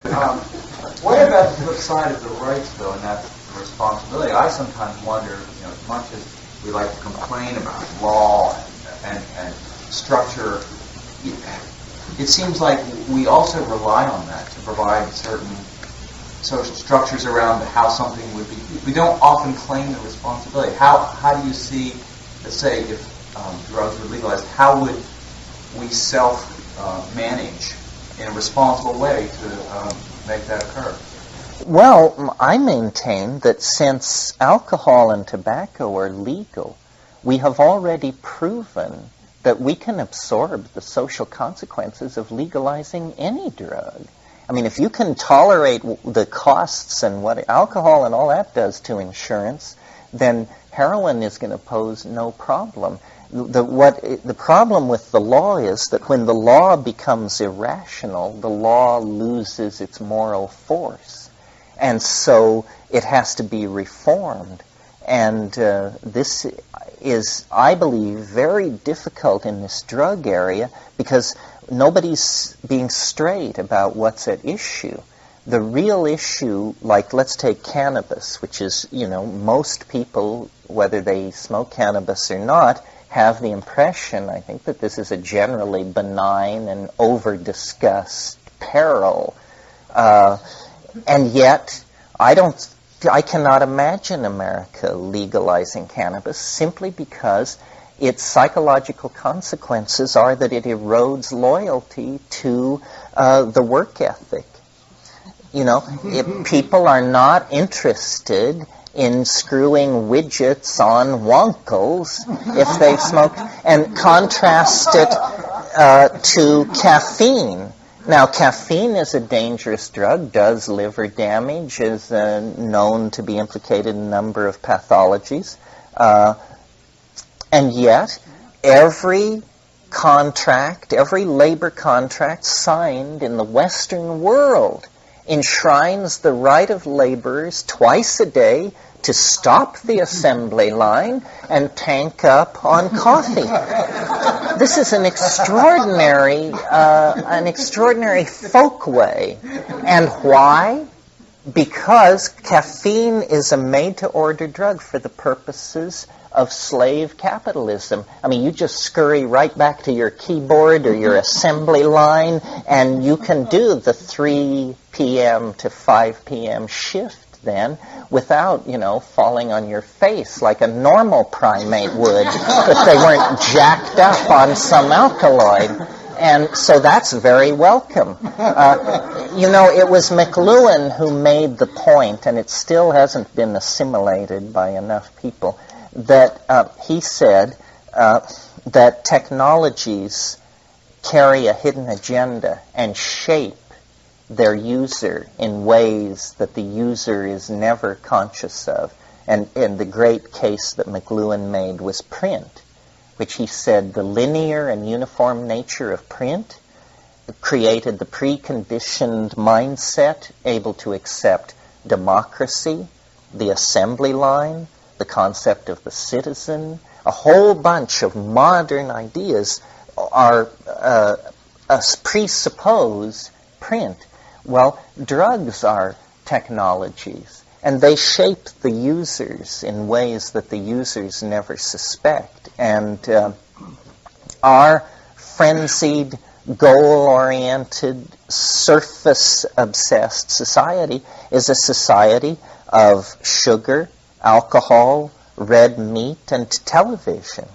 What about the flip side of the rights, though, and that's the responsibility? I sometimes wonder, as much as we like to complain about law and structure, it seems like we also rely on that to provide certain social structures around how something would be. We don't often claim the responsibility. How do you see, let's say, if drugs were legalized, how would we self-manage in a responsible way to make that occur? Well, I maintain that since alcohol and tobacco are legal, we have already proven that we can absorb the social consequences of legalizing any drug. I mean, if you can tolerate the costs and what alcohol and all that does to insurance, then heroin is going to pose no problem. The problem with the law is that when the law becomes irrational, the law loses its moral force. And so it has to be reformed. And this is, I believe, very difficult in this drug area because nobody's being straight about what's at issue. The real issue, like let's take cannabis, which is, most people, whether they smoke cannabis or not, have the impression, I think, that this is a generally benign and over-discussed peril. And yet, I cannot imagine America legalizing cannabis simply because its psychological consequences are that it erodes loyalty to the work ethic. If people are not interested in screwing widgets on wonkles if they've smoked, and contrast it to caffeine. Now, caffeine is a dangerous drug, does liver damage, is known to be implicated in a number of pathologies. And yet, every labor contract signed in the Western world enshrines the right of laborers twice a day to stop the assembly line and tank up on coffee. This is an extraordinary folkway. And why? Because caffeine is a made-to-order drug for the purposes of slave capitalism. I mean, you just scurry right back to your keyboard or your assembly line, and you can do the 3 p.m. to 5 p.m. shift then without, falling on your face like a normal primate would if they weren't jacked up on some alkaloid. And so that's very welcome. It was McLuhan who made the point, and it still hasn't been assimilated by enough people, that he said that technologies carry a hidden agenda and shape their user in ways that the user is never conscious of. And the great case that McLuhan made was print, which he said the linear and uniform nature of print created the preconditioned mindset able to accept democracy, the assembly line, the concept of the citizen. A whole bunch of modern ideas are presuppose print. Well, drugs are technologies, and they shape the users in ways that the users never suspect. And our frenzied, goal-oriented, surface-obsessed society is a society of sugar, alcohol, red meat, and television.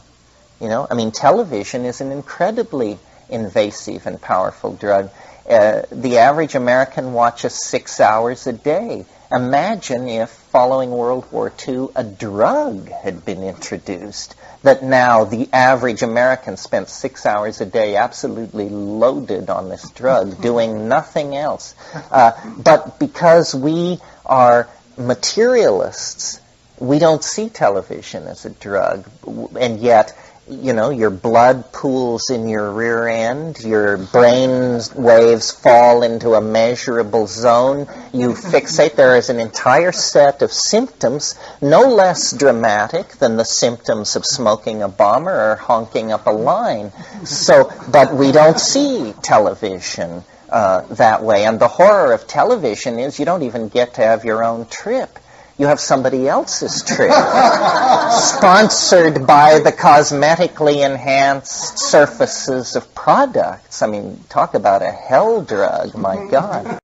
Television is an incredibly invasive and powerful drug. The average American watches 6 hours a day. Imagine if, following World War II, a drug had been introduced, that now the average American spent 6 hours a day absolutely loaded on this drug, doing nothing else. But because we are materialists, we don't see television as a drug, and yet your blood pools in your rear end, your brain waves fall into a measurable zone, you fixate. There is an entire set of symptoms, no less dramatic than the symptoms of smoking a bomber or honking up a line. But we don't see television. that way. And the horror of television is you don't even get to have your own trip. You have somebody else's trip, sponsored by the cosmetically enhanced surfaces of products. I mean, talk about a hell drug, my God.